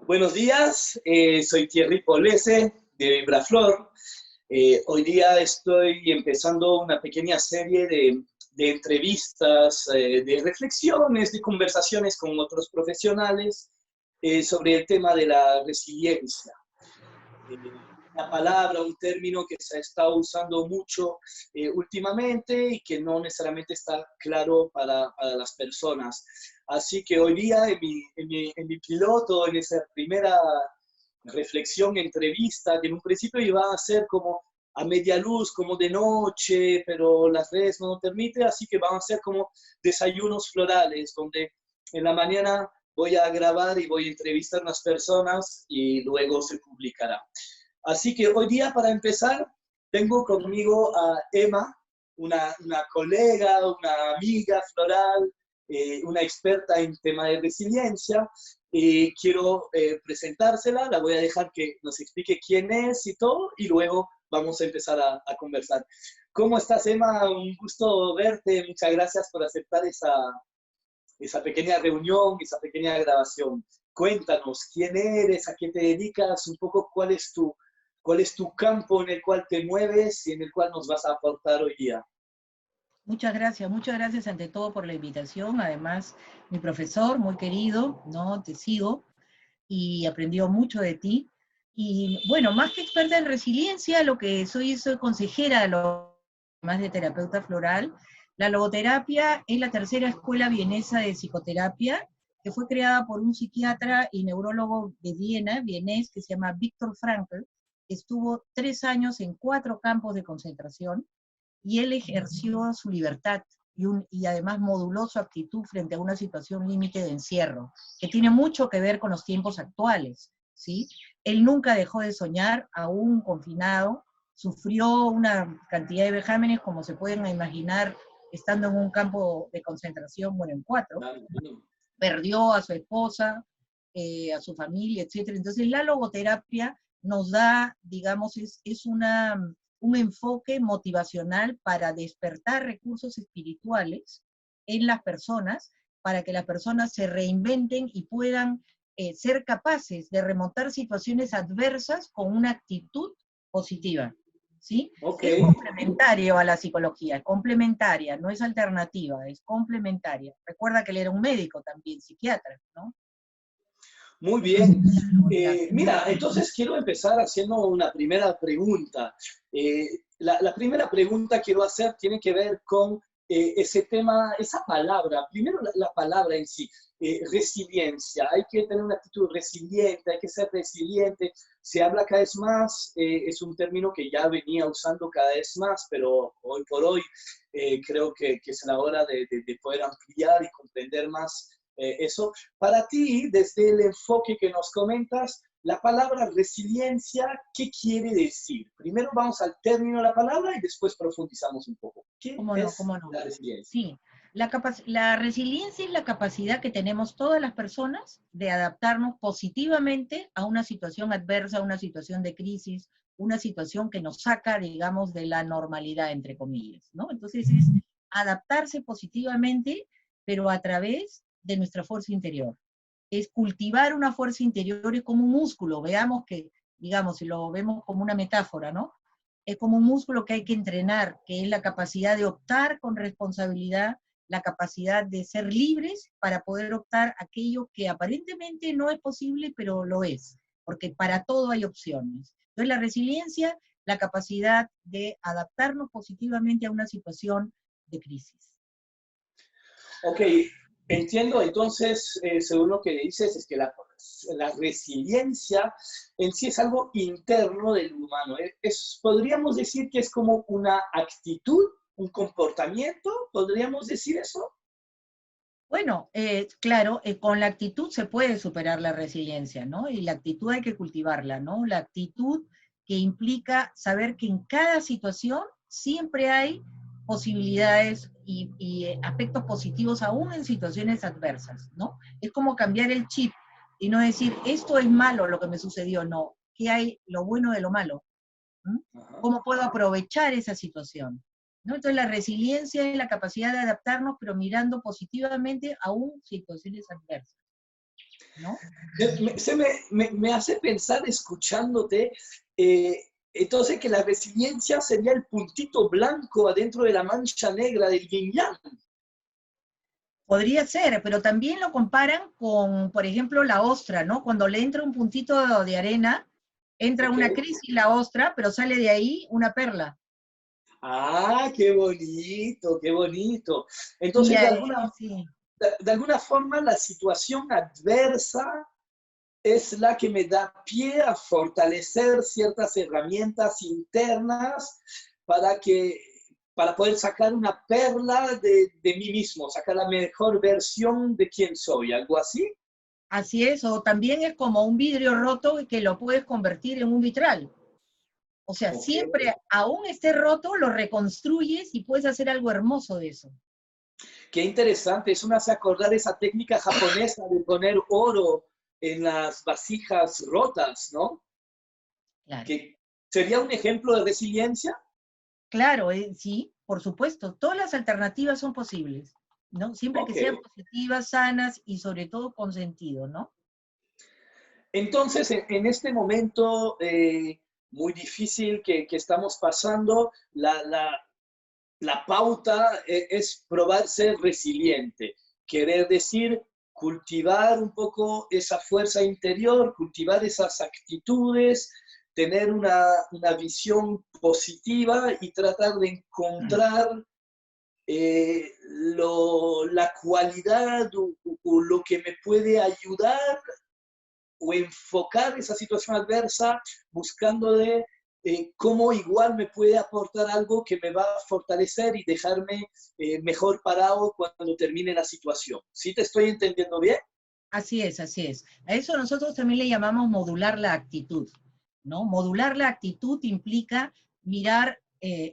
Buenos días, soy Thierry Polese de Vibraflor. Hoy día estoy empezando una pequeña serie de entrevistas, de reflexiones, de conversaciones con otros profesionales sobre el tema de la resiliencia. Una palabra, un término que se ha estado usando mucho últimamente y que no necesariamente está claro para las personas. Así que hoy día en mi piloto, en esa primera reflexión, entrevista, que en un principio iba a ser como a media luz, como de noche, pero las redes no lo permiten, así que van a ser como desayunos florales, donde en la mañana voy a grabar y voy a entrevistar a unas personas y luego se publicará. Así que hoy día, para empezar, tengo conmigo a Emma, una colega, una amiga floral, una experta en tema de resiliencia. Quiero presentársela, la voy a dejar que nos explique quién es y todo, y luego vamos a empezar a conversar. ¿Cómo estás, Emma? Un gusto verte, muchas gracias por aceptar esa pequeña reunión, esa pequeña grabación. Cuéntanos, ¿quién eres? ¿A qué te dedicas? Un poco, ¿cuál es tu campo en el cual te mueves y en el cual nos vas a aportar hoy día? Muchas gracias ante todo por la invitación. Además, mi profesor, muy querido, ¿no? Te sigo y aprendió mucho de ti. Y bueno, más que experta en resiliencia, lo que soy consejera, más de terapeuta floral. La logoterapia es la tercera escuela vienesa de psicoterapia, que fue creada por un psiquiatra y neurólogo de Viena, vienés, que se llama Viktor Frankl, que estuvo 3 años en 4 campos de concentración, y él ejerció su libertad y además moduló su actitud frente a una situación límite de encierro, que tiene mucho que ver con los tiempos actuales, ¿sí? Él nunca dejó de soñar, aún confinado, sufrió una cantidad de vejámenes, como se pueden imaginar, estando en un campo de concentración, bueno, en 4, perdió a su esposa, a su familia, etc. Entonces la logoterapia nos da, digamos, es un enfoque motivacional para despertar recursos espirituales en las personas, para que las personas se reinventen y puedan ser capaces de remontar situaciones adversas con una actitud positiva, ¿sí? Okay. Es complementario a la psicología, es complementaria, no es alternativa, es complementaria. Recuerda que él era un médico también, psiquiatra, ¿no? Muy bien. Mira, entonces quiero empezar haciendo una primera pregunta. La primera pregunta que quiero hacer tiene que ver con ese tema, esa palabra. Primero la palabra en sí, resiliencia. Hay que tener una actitud resiliente, hay que ser resiliente. Se habla cada vez más, es un término que ya venía usando cada vez más, pero hoy por hoy creo que es la hora de poder ampliar y comprender más eso. Para ti, desde el enfoque que nos comentas, la palabra resiliencia, ¿qué quiere decir? Primero vamos al término de la palabra y después profundizamos un poco. ¿Qué es la resiliencia? Sí, la resiliencia es la capacidad que tenemos todas las personas de adaptarnos positivamente a una situación adversa, a una situación de crisis, una situación que nos saca, digamos, de la normalidad, entre comillas, ¿no? Entonces es adaptarse positivamente, pero a través de nuestra fuerza interior. Es cultivar una fuerza interior, es como un músculo, veamos que, digamos, si lo vemos como una metáfora, ¿no? Es como un músculo que hay que entrenar, que es la capacidad de optar con responsabilidad, la capacidad de ser libres para poder optar aquello que aparentemente no es posible, pero lo es, porque para todo hay opciones. Entonces la resiliencia, la capacidad de adaptarnos positivamente a una situación de crisis. Ok, entiendo. Entonces, según lo que dices, es que la resiliencia en sí es algo interno del humano. Podríamos decir que es como una actitud, un comportamiento, ¿podríamos decir eso? Bueno, claro, con la actitud se puede superar la resiliencia, ¿no? Y la actitud hay que cultivarla, ¿no? La actitud que implica saber que en cada situación siempre hay posibilidades y aspectos positivos aún en situaciones adversas, ¿no? Es como cambiar el chip y no decir, esto es malo lo que me sucedió, no. ¿Qué hay lo bueno de lo malo? ¿Mm? ¿Cómo puedo aprovechar esa situación? ¿No? Entonces la resiliencia es la capacidad de adaptarnos, pero mirando positivamente aún situaciones adversas. ¿no? Me hace pensar escuchándote, eh, entonces que la resiliencia sería el puntito blanco adentro de la mancha negra del yin yang. Podría ser, pero también lo comparan con, por ejemplo, la ostra, ¿no? Cuando le entra un puntito de arena, entra Ok. una crisis la ostra, pero sale de ahí una perla. Ah, qué bonito, qué bonito. Y Entonces, sí, de alguna forma, la situación adversa es la que me da pie a fortalecer ciertas herramientas internas para que para poder sacar una perla de mí mismo, sacar la mejor versión de quién soy, algo así. así es, o también es como un vidrio roto que lo puedes convertir en un vitral. O sea, Ok. siempre, aún esté roto, lo reconstruyes y puedes hacer algo hermoso de eso. Qué interesante, eso me hace acordar esa técnica japonesa de poner oro en las vasijas rotas, ¿no? Claro. Que sería un ejemplo de resiliencia. Claro, sí, por supuesto, todas las alternativas son posibles, ¿no? Siempre que Ok. sean positivas, sanas y sobre todo con sentido, ¿no? Entonces, en este momento muy difícil que estamos pasando, la pauta es probar ser resiliente, querer decir cultivar un poco esa fuerza interior, cultivar esas actitudes, tener una visión positiva y tratar de encontrar la cualidad o lo que me puede ayudar o enfocar esa situación adversa buscando de cómo igual me puede aportar algo que me va a fortalecer y dejarme mejor parado cuando termine la situación. ¿Sí te estoy entendiendo bien? Así es, así es. A eso nosotros también le llamamos modular la actitud, ¿no? Modular la actitud implica mirar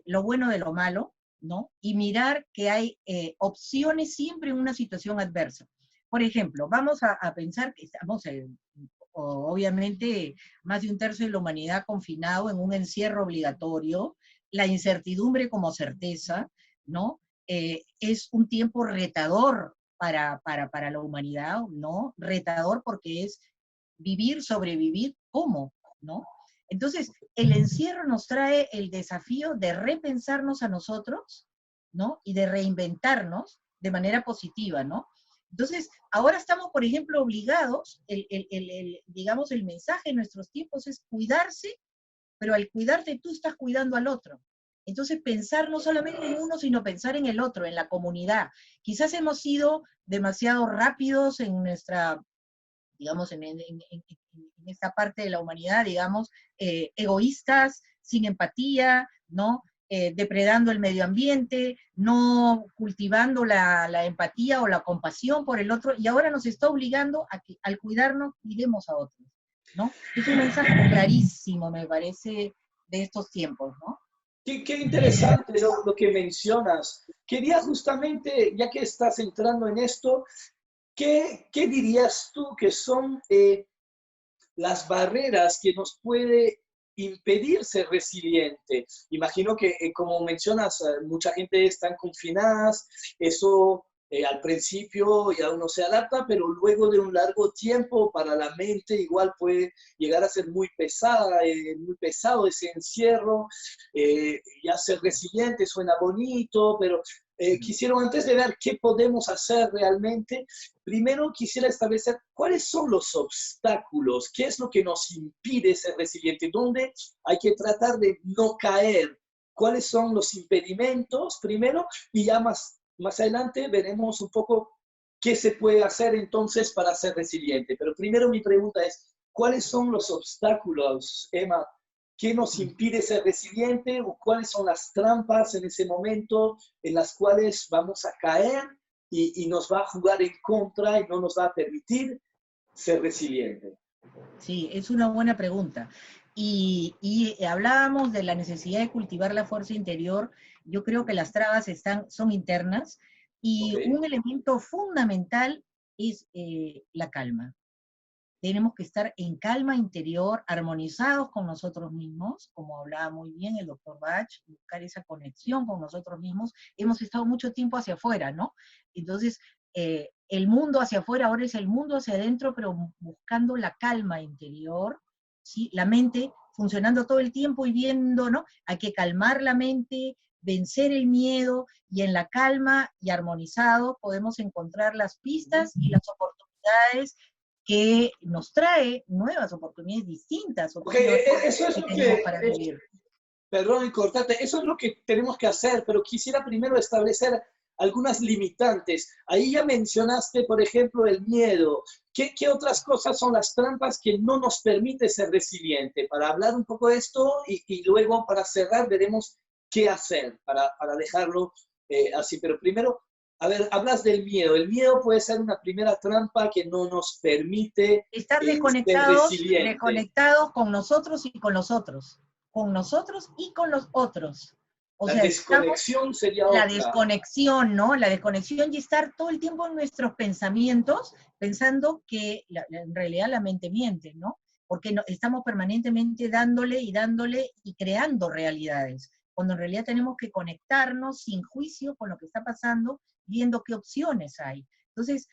lo bueno de lo malo, ¿no? Y mirar que hay opciones siempre en una situación adversa. Por ejemplo, vamos a pensar que estamos, obviamente, más de un tercio de la humanidad confinado en un encierro obligatorio, la incertidumbre como certeza, ¿no? Es un tiempo retador para la humanidad, ¿no? Retador porque es vivir, sobrevivir, ¿cómo? ¿No? Entonces, el encierro nos trae el desafío de repensarnos a nosotros, ¿no? Y de reinventarnos de manera positiva, ¿no? Entonces, ahora estamos, por ejemplo, obligados, digamos, el mensaje en nuestros tiempos es cuidarse, pero al cuidarte tú estás cuidando al otro. Entonces, pensar no solamente en uno, sino pensar en el otro, en la comunidad. Quizás hemos sido demasiado rápidos en nuestra, digamos, en esta parte de la humanidad, digamos, egoístas, sin empatía, ¿no? Depredando el medio ambiente, no cultivando la empatía o la compasión por el otro, y ahora nos está obligando a que al cuidarnos cuidemos a otros, ¿no? Es un mensaje clarísimo, me parece, de estos tiempos, ¿no? Qué interesante lo que mencionas. Quería justamente, ya que estás entrando en esto, ¿qué dirías tú que son las barreras que nos puede impedir ser resiliente? Imagino que, como mencionas, mucha gente está confinadas, eso al principio ya uno se adapta, pero luego de un largo tiempo para la mente igual puede llegar a ser muy pesado ese encierro. Ya ser resiliente suena bonito, pero quisiera antes de ver qué podemos hacer realmente, primero quisiera establecer cuáles son los obstáculos, qué es lo que nos impide ser resiliente, dónde hay que tratar de no caer, cuáles son los impedimentos primero y ya más adelante veremos un poco qué se puede hacer entonces para ser resiliente. Pero primero mi pregunta es, ¿cuáles son los obstáculos, Emma? ¿Qué nos impide ser resiliente o cuáles son las trampas en ese momento en las cuales vamos a caer y nos va a jugar en contra y no nos va a permitir ser resiliente? Sí, es una buena pregunta. Y hablábamos de la necesidad de cultivar la fuerza interior. Yo creo que las trabas son internas Ok, y un elemento fundamental es la calma. Tenemos que estar en calma interior, armonizados con nosotros mismos, como hablaba muy bien el doctor Bach, buscar esa conexión con nosotros mismos. Hemos estado mucho tiempo hacia afuera, ¿no? Entonces, el mundo hacia afuera, ahora es el mundo hacia adentro, pero buscando la calma interior, ¿sí? La mente funcionando todo el tiempo y viendo, ¿no? Hay que calmar la mente, vencer el miedo, y en la calma y armonizado podemos encontrar las pistas y las oportunidades que nos trae nuevas oportunidades, distintas Okay, opciones eso es que lo tenemos que, para vivir. perdón, cortarte, eso es lo que tenemos que hacer, pero quisiera primero establecer algunas limitantes. Ahí ya mencionaste, por ejemplo, el miedo. ¿Qué otras cosas son las trampas que no nos permite ser resiliente? Para hablar un poco de esto y luego para cerrar veremos qué hacer para dejarlo así. Pero primero, a ver, hablas del miedo. El miedo puede ser una primera trampa que no nos permite Estar ser resiliente. desconectados con nosotros y con los otros. Con nosotros y con los otros. O La sea, estamos desconexión sería la otra. desconexión, ¿no? La desconexión y estar todo el tiempo en nuestros pensamientos, pensando que en realidad la mente miente, ¿no? Porque estamos permanentemente dándole y creando realidades, cuando en realidad tenemos que conectarnos sin juicio con lo que está pasando, viendo qué opciones hay. Entonces,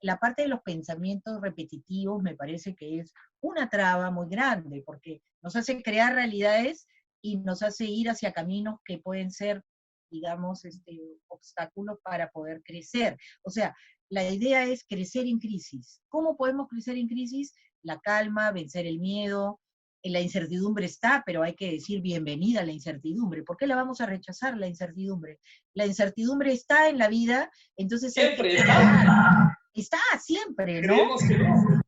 la parte de los pensamientos repetitivos me parece que es una traba muy grande, porque nos hace crear realidades y nos hace ir hacia caminos que pueden ser, digamos, obstáculos para poder crecer. O sea, la idea es crecer en crisis. ¿Cómo podemos crecer en crisis? La calma, vencer el miedo. La incertidumbre está, pero hay que decir bienvenida a la incertidumbre. ¿Por qué la vamos a rechazar, la incertidumbre? La incertidumbre está en la vida, entonces hay que Siempre está siempre, ¿no? creemos que no.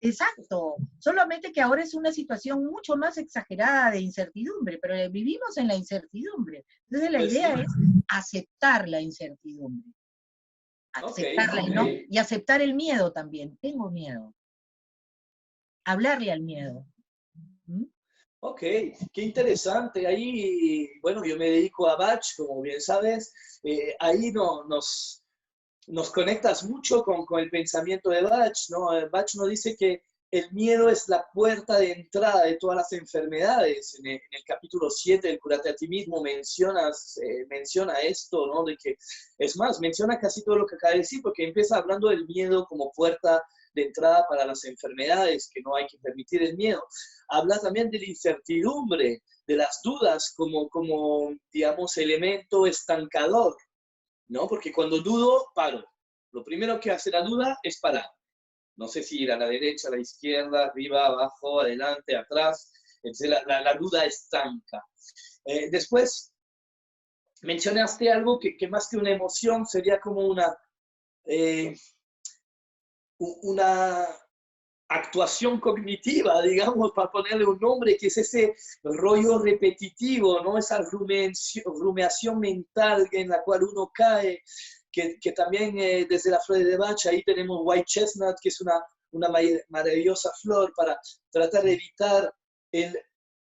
Exacto, solamente que ahora es una situación mucho más exagerada de incertidumbre, pero vivimos en la incertidumbre. Entonces la Pues sí. idea es aceptar la incertidumbre, Ok, aceptarla y aceptar el miedo también. Tengo miedo. Hablarle al miedo. ¿Mm? ok, qué interesante. Ahí, bueno, yo me dedico a Bach, como bien sabes. Ahí nos conectas mucho con el pensamiento de Bach, ¿no? Bach nos dice que el miedo es la puerta de entrada de todas las enfermedades. En el capítulo 7 del Cúrate a ti mismo menciona esto, ¿no? De que, es más, menciona casi todo lo que acaba de decir, porque empieza hablando del miedo como puerta de entrada para las enfermedades, que no hay que permitir el miedo. Habla también de la incertidumbre, de las dudas como digamos, elemento estancador, ¿no? Porque cuando dudo, paro. Lo primero que hace la duda es parar. No sé si ir a la derecha, a la izquierda, arriba, abajo, adelante, atrás. Entonces la duda estanca. Después mencionaste algo que más que una emoción sería como una actuación cognitiva, digamos, para ponerle un nombre, que es ese rollo repetitivo, ¿no? Esa rumiación mental en la cual uno cae, que también desde la flor de Bach, ahí tenemos White Chestnut, que es una maravillosa flor para tratar de evitar el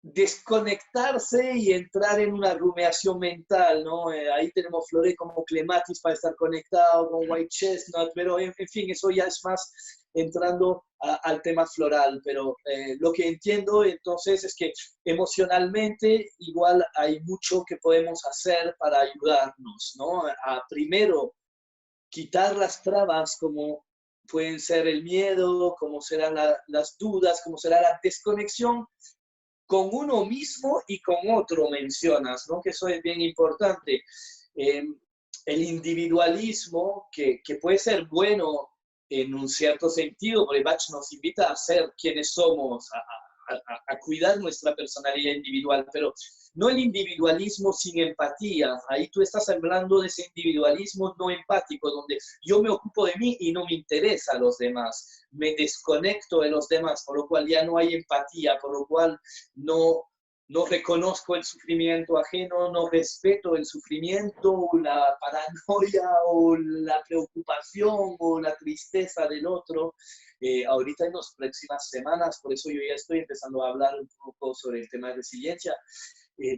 desconectarse y entrar en una rumiación mental, ¿no? Ahí tenemos flores como Clematis para estar conectado con White Chestnut, pero en fin, eso ya es más entrando al tema floral, pero lo que entiendo entonces es que emocionalmente igual hay mucho que podemos hacer para ayudarnos, ¿no? A primero quitar las trabas como pueden ser el miedo, como serán las dudas, como será la desconexión con uno mismo y con otro, mencionas, ¿no? Que eso es bien importante. El individualismo, que puede ser bueno en un cierto sentido, porque Bach nos invita a ser quienes somos, a cuidar nuestra personalidad individual, pero no el individualismo sin empatía. Ahí tú estás hablando de ese individualismo no empático, donde yo me ocupo de mí y no me interesa a los demás. Me desconecto de los demás, por lo cual ya no hay empatía, por lo cual no reconozco el sufrimiento ajeno, no respeto el sufrimiento, o la paranoia, o la preocupación, o la tristeza del otro. Ahorita en las próximas semanas, por eso yo ya estoy empezando a hablar un poco sobre el tema de resiliencia,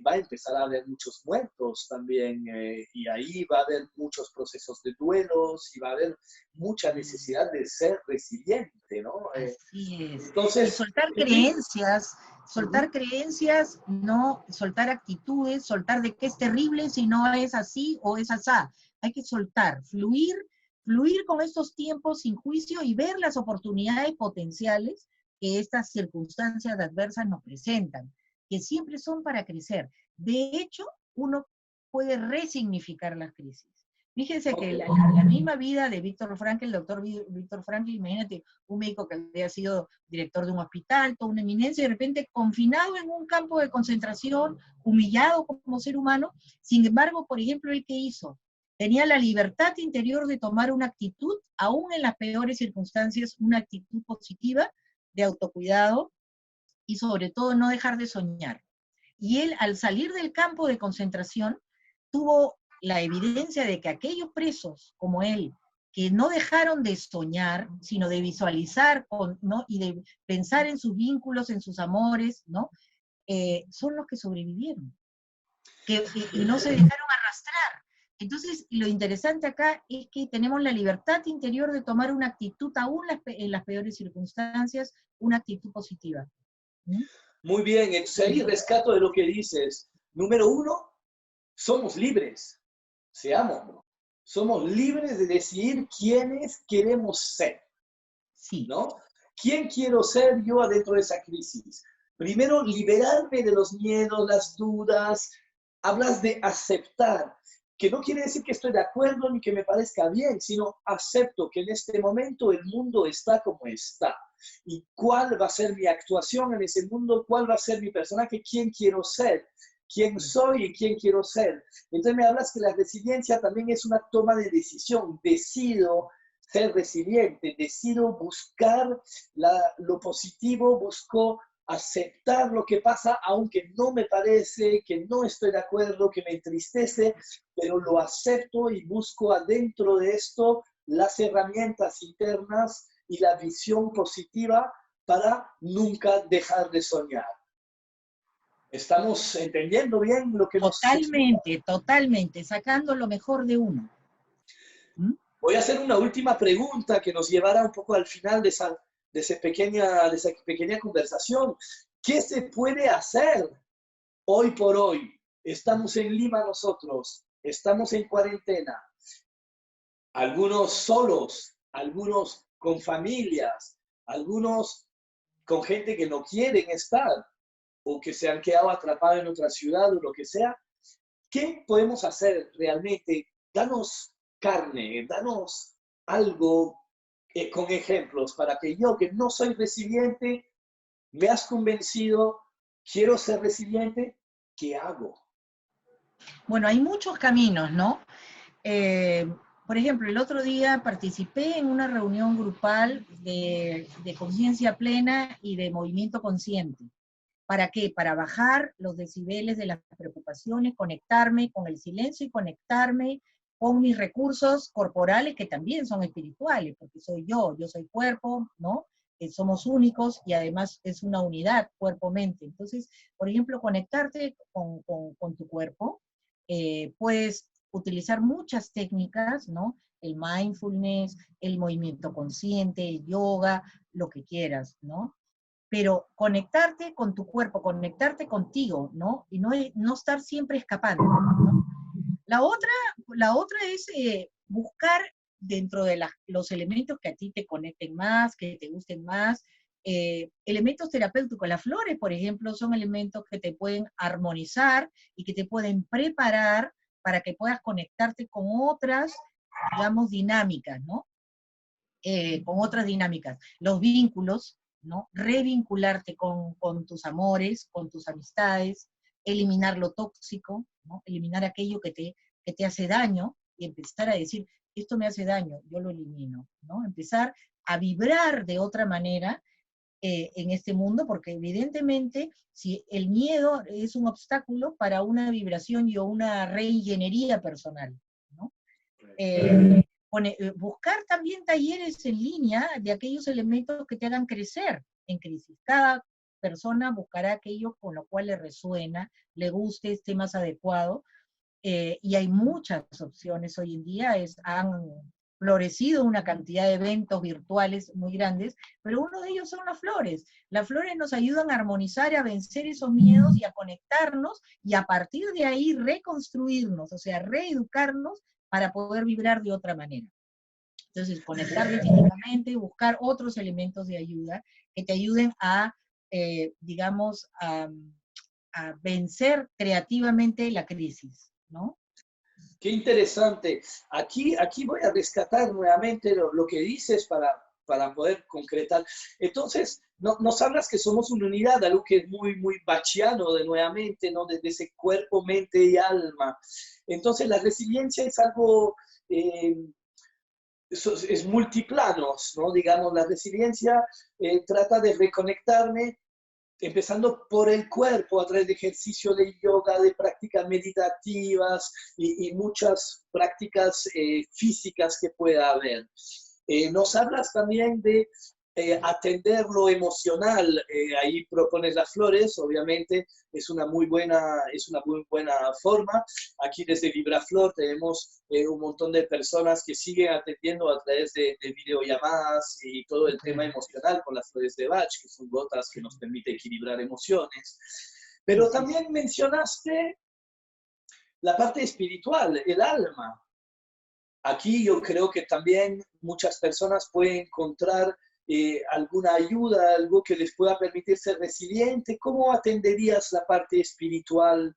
va a empezar a haber muchos muertos también, y ahí va a haber muchos procesos de duelos, y va a haber mucha necesidad de ser resiliente, ¿no? Así es. Y Entonces, soltar creencias, no soltar actitudes, soltar de que es terrible si no es así o es asá. Hay que soltar, fluir fluir con estos tiempos sin juicio y ver las oportunidades potenciales que estas circunstancias adversas nos presentan, que siempre son para crecer. De hecho, uno puede resignificar las crisis. Fíjense que la misma vida de Víctor Frankl, el doctor Víctor Frankl, imagínate, un médico que había sido director de un hospital, toda una eminencia, y de repente confinado en un campo de concentración, humillado como ser humano. Sin embargo, por ejemplo, ¿él qué hizo? Tenía la libertad interior de tomar una actitud, aún en las peores circunstancias, una actitud positiva de autocuidado y sobre todo no dejar de soñar. Y él, al salir del campo de concentración, tuvo la evidencia de que aquellos presos como él, que no dejaron de soñar, sino de visualizar, ¿no? Y de pensar en sus vínculos, en sus amores, ¿no? Son los que sobrevivieron, y no se dejaron arrastrar. Entonces, lo interesante acá es que tenemos la libertad interior de tomar una actitud, aún en las peores circunstancias, una actitud positiva. ¿Mm? Muy bien, entonces ahí rescato de lo que dices. Número uno, somos libres, seamos, somos libres de decidir quiénes queremos ser, Sí. ¿no? ¿Quién quiero ser yo adentro de esa crisis? Primero, liberarme de los miedos, las dudas. Hablas de aceptar, que no quiere decir que estoy de acuerdo ni que me parezca bien, sino acepto que en este momento el mundo está como está. ¿Y cuál va a ser mi actuación en ese mundo? ¿Cuál va a ser mi personaje? ¿Quién quiero ser? ¿Quién soy y quién quiero ser? Entonces me hablas que la resiliencia también es una toma de decisión. Decido ser resiliente, decido buscar lo positivo, busco aceptar lo que pasa, aunque no me parece, que no estoy de acuerdo, que me entristece, pero lo acepto y busco adentro de esto las herramientas internas y la visión positiva para nunca dejar de soñar. ¿Estamos entendiendo bien lo que nos... Totalmente, sacando lo mejor de uno. ¿Mm? Voy a hacer una última pregunta que nos llevará un poco al final de esa pequeña conversación. ¿Qué se puede hacer hoy por hoy? Estamos en Lima nosotros, estamos en cuarentena, algunos solos, algunos con familias, algunos con gente que no quieren estar o que se han quedado atrapados en otra ciudad o lo que sea. ¿Qué podemos hacer realmente? Danos carne, danos algo con ejemplos para que yo, que no soy resiliente, me has convencido, quiero ser resiliente, ¿qué hago? Bueno, hay muchos caminos, ¿no? Por ejemplo, el otro día participé en una reunión grupal de conciencia plena y de movimiento consciente. ¿Para qué? Para bajar los decibeles de las preocupaciones, conectarme con el silencio y conectarme con mis recursos corporales, que también son espirituales, porque soy yo soy cuerpo, ¿no? Somos únicos y además es una unidad, cuerpo-mente. Entonces, por ejemplo, conectarte con tu cuerpo, puedes utilizar muchas técnicas, ¿no? El mindfulness, el movimiento consciente, el yoga, lo que quieras, ¿no? Pero conectarte con tu cuerpo, conectarte contigo, ¿no? Y no estar siempre escapando, ¿no? La otra es buscar dentro de los elementos que a ti te conecten más, que te gusten más, elementos terapéuticos. Las flores, por ejemplo, son elementos que te pueden armonizar y que te pueden preparar para que puedas conectarte con otras, digamos, dinámicas, ¿no? Con otras dinámicas. Los vínculos, ¿no? Revincularte con tus amores, con tus amistades, eliminar lo tóxico, ¿no? Eliminar aquello que te hace daño y empezar a decir, esto me hace daño, yo lo elimino, ¿no? Empezar a vibrar de otra manera en este mundo, porque evidentemente si el miedo es un obstáculo para una vibración y una reingeniería personal, ¿no? Buscar también talleres en línea de aquellos elementos que te hagan crecer en crisis. Cada persona buscará aquello con lo cual le resuena, le guste, esté más adecuado, y hay muchas opciones hoy en día, han florecido una cantidad de eventos virtuales muy grandes, pero uno de ellos son las flores. Las flores nos ayudan a armonizar y a vencer esos miedos y a conectarnos, y a partir de ahí reconstruirnos, o sea, reeducarnos para poder vibrar de otra manera. Entonces, conectarte físicamente, buscar otros elementos de ayuda que te ayuden a, digamos, a vencer creativamente la crisis, ¿no? Qué interesante. Aquí voy a rescatar nuevamente lo que dices para poder concretar. Entonces, nos hablas que somos una unidad, algo que es muy, muy bachiano de nuevamente, ¿no? Desde ese cuerpo, mente y alma. Entonces, la resiliencia es algo, es multiplanos, ¿no? Digamos, la resiliencia trata de reconectarme empezando por el cuerpo, a través de ejercicio de yoga, de prácticas meditativas y muchas prácticas físicas que pueda haber. Nos hablas también de atender lo emocional, ahí propones las flores, obviamente es una muy buena forma. Aquí desde Vibraflor tenemos un montón de personas que siguen atendiendo a través de videollamadas y todo el tema emocional con las flores de Bach, que son gotas que nos permiten equilibrar emociones. Pero también mencionaste la parte espiritual, el alma. Aquí yo creo que también muchas personas pueden encontrar alguna ayuda, algo que les pueda permitir ser resiliente. ¿Cómo atenderías la parte espiritual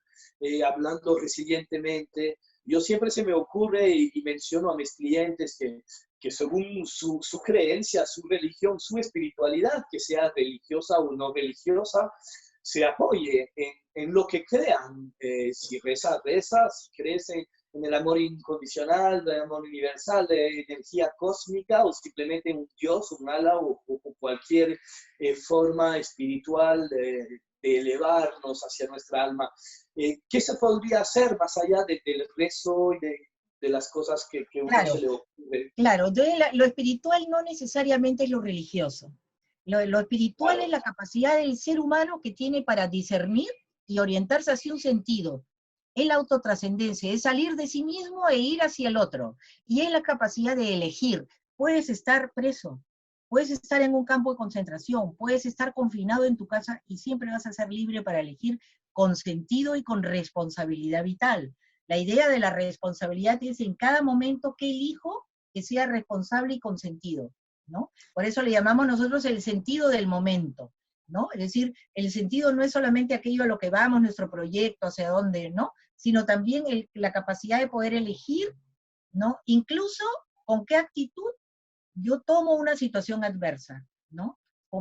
hablando resilientemente? Yo siempre se me ocurre y menciono a mis clientes que según su creencia, su religión, su espiritualidad, que sea religiosa o no religiosa, se apoye en lo que crean. Si reza, reza, si crees en el amor incondicional, el amor universal, de energía cósmica o simplemente un Dios, un ala o cualquier forma espiritual de elevarnos hacia nuestra alma. ¿Qué se podría hacer más allá del rezo y de las cosas que a uno se le ocurre? Claro, entonces lo espiritual no necesariamente es lo religioso. Lo espiritual Claro. es la capacidad del ser humano que tiene para discernir y orientarse hacia un sentido. Es la autotrascendencia, es salir de sí mismo e ir hacia el otro. Y es la capacidad de elegir. Puedes estar preso, puedes estar en un campo de concentración, puedes estar confinado en tu casa y siempre vas a ser libre para elegir con sentido y con responsabilidad vital. La idea de la responsabilidad es en cada momento que elijo que sea responsable y con sentido, ¿no? Por eso le llamamos nosotros el sentido del momento, ¿no? Es decir, el sentido no es solamente aquello a lo que vamos, nuestro proyecto, hacia dónde, ¿no? Sino también la capacidad de poder elegir, ¿no? Incluso con qué actitud yo tomo una situación adversa, ¿no?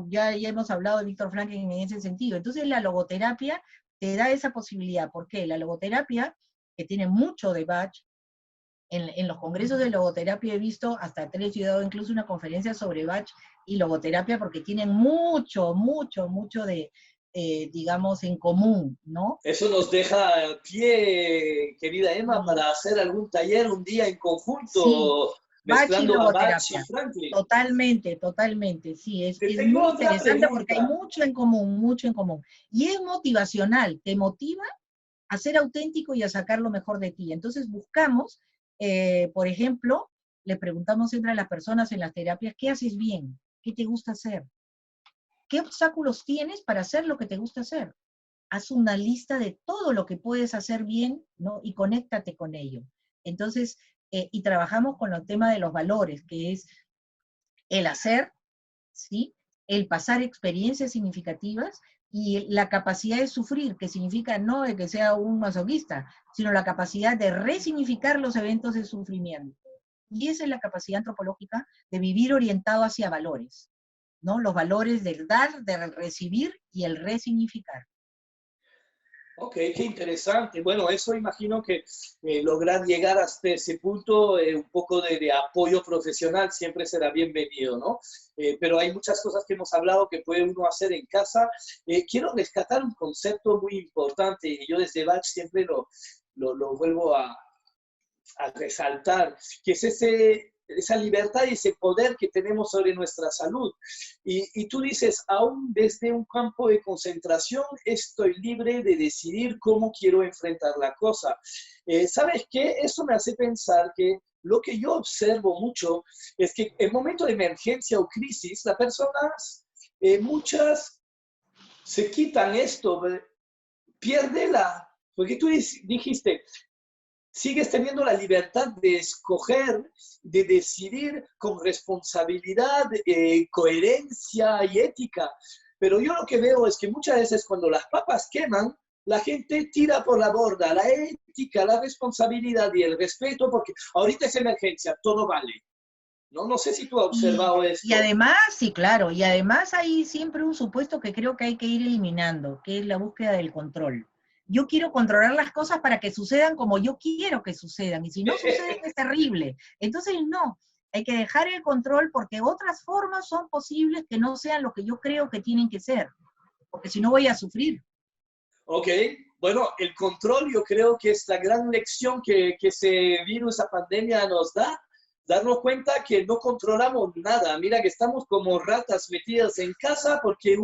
Ya hemos hablado de Víctor Frankl en ese sentido. Entonces la logoterapia te da esa posibilidad. ¿Por qué? La logoterapia, que tiene mucho de Bach, en los congresos de logoterapia he visto hasta 3, yo he dado incluso una conferencia sobre Bach y logoterapia porque tienen mucho de, digamos, en común, ¿no? Eso nos deja pie, querida Emma, Y, para hacer algún taller un día en sí, conjunto, Bach y mezclando a Bach y logoterapia. Franklin. Totalmente, totalmente, sí, Te es tengo muy otra interesante porque hay pregunta. mucho en común, mucho en común. Y es motivacional, te motiva a ser auténtico y a sacar lo mejor de ti. Entonces buscamos, por ejemplo, le preguntamos siempre a las personas en las terapias, ¿qué haces bien? ¿Qué te gusta hacer? ¿Qué obstáculos tienes para hacer lo que te gusta hacer? Haz una lista de todo lo que puedes hacer bien, ¿no? Y conéctate con ello. Entonces, y trabajamos con el tema de los valores, que es el hacer, ¿sí? El pasar experiencias significativas y la capacidad de sufrir, que significa no de que sea un masoquista, sino la capacidad de resignificar los eventos de sufrimiento. Y esa es la capacidad antropológica de vivir orientado hacia valores, ¿no? Los valores del dar, del recibir y el resignificar. Ok, qué interesante. Bueno, eso imagino que lograr llegar hasta ese punto, un poco de apoyo profesional siempre será bienvenido, ¿no? Pero hay muchas cosas que hemos hablado que puede uno hacer en casa. Quiero rescatar un concepto muy importante y yo desde Bach siempre lo vuelvo a resaltar, que es esa libertad y ese poder que tenemos sobre nuestra salud. Y tú dices, aún desde un campo de concentración, estoy libre de decidir cómo quiero enfrentar la cosa. ¿Sabes qué? Eso me hace pensar que lo que yo observo mucho es que en momentos de emergencia o crisis, las personas, muchas se quitan esto, pierde porque tú dijiste, sigues teniendo la libertad de escoger, de decidir con responsabilidad, coherencia y ética. Pero yo lo que veo es que muchas veces cuando las papas queman, la gente tira por la borda la ética, la responsabilidad y el respeto, porque ahorita es emergencia, todo vale. No, no sé si tú has observado Y esto. además, sí, claro, y además hay siempre un supuesto que creo que hay que ir eliminando, que es la búsqueda del control. Yo quiero controlar las cosas para que sucedan como yo quiero que sucedan, y si no suceden es terrible. Entonces, no, hay que dejar el control porque otras formas son posibles que no sean lo que yo creo que tienen que ser, porque si no voy a sufrir. Ok, bueno, el control yo creo que es la gran lección que ese virus, esa pandemia nos da, darnos cuenta que no controlamos nada. Mira que estamos como ratas metidas en casa porque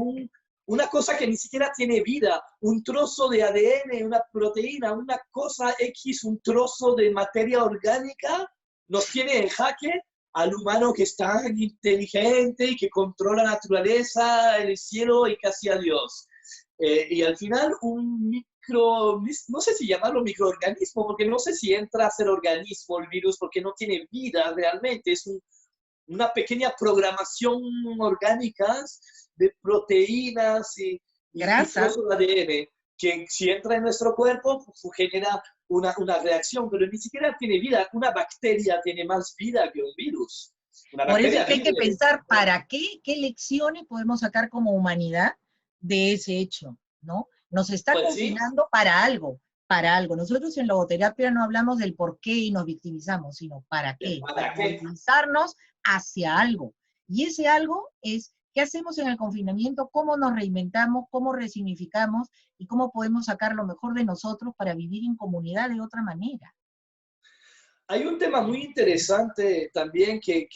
una cosa que ni siquiera tiene vida, un trozo de ADN, una proteína, una cosa X, un trozo de materia orgánica, nos tiene en jaque al humano que es tan inteligente y que controla la naturaleza, el cielo y casi a Dios. Y al final un no sé si llamarlo microorganismo, porque no sé si entra a ser organismo el virus, porque no tiene vida realmente, es una pequeña programación orgánica de proteínas y Grasa. trozos de ADN, que si entra en nuestro cuerpo, pues, genera una reacción, pero ni siquiera tiene vida. Una bacteria tiene más vida que un virus. Una Por eso es bacteria que hay que vive. pensar para qué lecciones podemos sacar como humanidad de ese hecho, ¿no? Nos está Pues sí, confinando para algo, para algo. Nosotros en logoterapia no hablamos del por qué y nos victimizamos, sino para qué, ¿para para qué? movilizarnos hacia algo. Y ese algo es qué hacemos en el confinamiento, cómo nos reinventamos, cómo resignificamos y cómo podemos sacar lo mejor de nosotros para vivir en comunidad de otra manera. Hay un tema muy interesante también que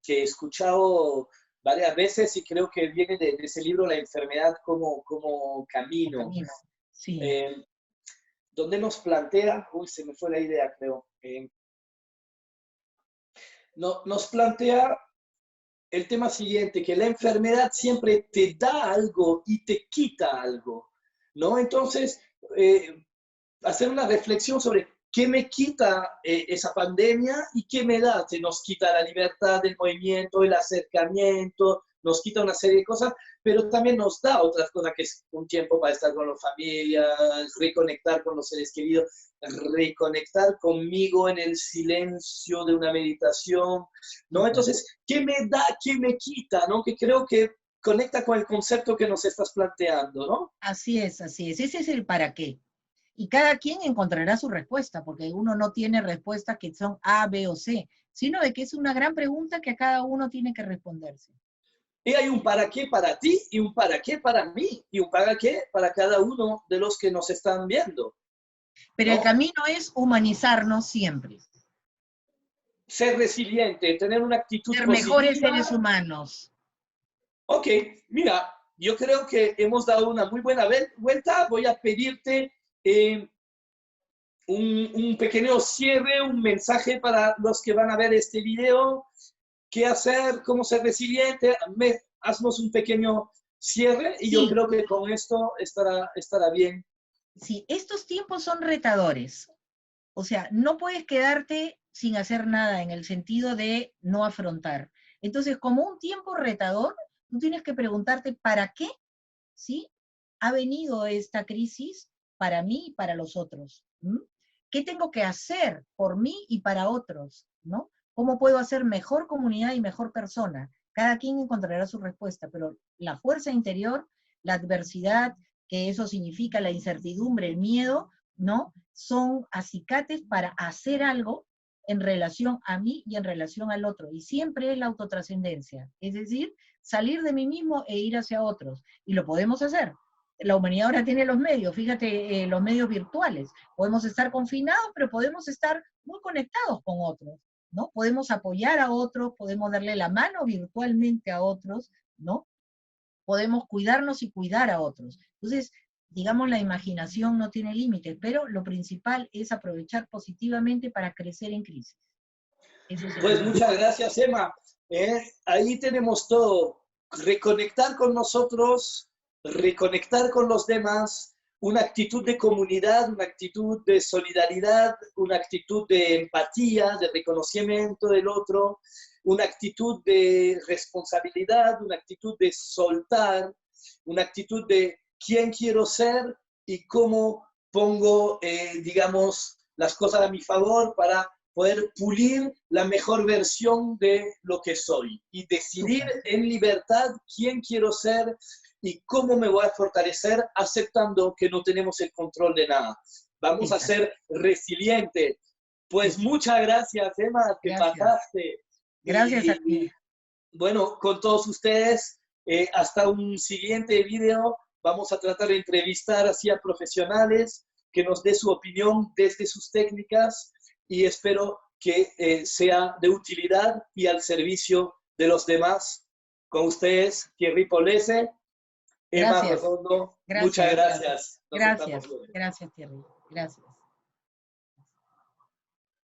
he escuchado varias veces y creo que viene de ese libro, La enfermedad como O camino, camino. Sí. eh, donde nos plantea, uy, se me fue la idea, creo, nos plantea el tema siguiente, que la enfermedad siempre te da algo y te quita algo, ¿no? Entonces, hacer una reflexión sobre qué me quita esa pandemia y qué me da. Se nos quita la libertad del movimiento, el acercamiento, nos quita una serie de cosas, pero también nos da otras cosas, que es un tiempo para estar con la familia, reconectar con los seres queridos, reconectar conmigo en el silencio de una meditación, ¿no? Súper. Entonces, ¿qué me da, qué me quita, ¿no? Que creo que conecta con el concepto que nos estás planteando, ¿no? Así es, así es. Ese es el para qué. Y cada quien encontrará su respuesta, porque uno no tiene respuestas que son A, B o C, sino de que es una gran pregunta que a cada uno tiene que responderse. Y hay un para qué para ti y un para qué para mí y un para qué para cada uno de los que nos están viendo, Pero el ¿no? camino es humanizarnos siempre, Ser resiliente, tener una actitud ser mejores seres positiva. humanos. Ok, mira, yo creo que hemos dado una muy buena vuelta. Voy a pedirte un pequeño cierre, un mensaje para los que van a ver este video. ¿Qué hacer? ¿Cómo ser resiliente? Haznos un pequeño cierre y yo Sí, creo que con esto estará bien. sí, estos tiempos son retadores. O sea, no puedes quedarte sin hacer nada en el sentido de no afrontar. Entonces, como un tiempo retador, tú tienes que preguntarte, ¿para qué? ¿Sí? Ha venido esta crisis para mí y para los otros. ¿Mm? ¿Qué tengo que hacer por mí y para otros? ¿No? ¿Cómo puedo hacer mejor comunidad y mejor persona? Cada quien encontrará su respuesta, pero la fuerza interior, la adversidad, que eso significa la incertidumbre, el miedo, ¿no? Son acicates para hacer algo en relación a mí y en relación al otro. Y siempre es la autotrascendencia, es decir, salir de mí mismo e ir hacia otros. Y lo podemos hacer. La humanidad ahora tiene los medios, fíjate, los medios virtuales. Podemos estar confinados, pero podemos estar muy conectados con otros, ¿no? Podemos apoyar a otros, podemos darle la mano virtualmente a otros, ¿no? Podemos cuidarnos y cuidar a otros. Entonces, digamos, la imaginación no tiene límites, pero lo principal es aprovechar positivamente para crecer en crisis. Eso Pues sería. muchas gracias, Emma. Ahí tenemos todo. Reconectar con nosotros, reconectar con los demás, una actitud de comunidad, una actitud de solidaridad, una actitud de empatía, de reconocimiento del otro, una actitud de responsabilidad, una actitud de soltar, una actitud de quién quiero ser y cómo pongo, digamos, las cosas a mi favor para poder pulir la mejor versión de lo que soy y decidir en libertad quién quiero ser y cómo me voy a fortalecer aceptando que no tenemos el control de nada. Vamos a ser resilientes. Pues muchas gracias, Emma, te pasaste. Gracias a ti. Bueno, con todos ustedes, hasta un siguiente video. Vamos a tratar de entrevistar así a profesionales que nos dé su opinión desde sus técnicas y espero que sea de utilidad y al servicio de los demás. Con ustedes, Thierry Polese, Emma Redondo, muchas gracias. Gracias, Thierry. Gracias.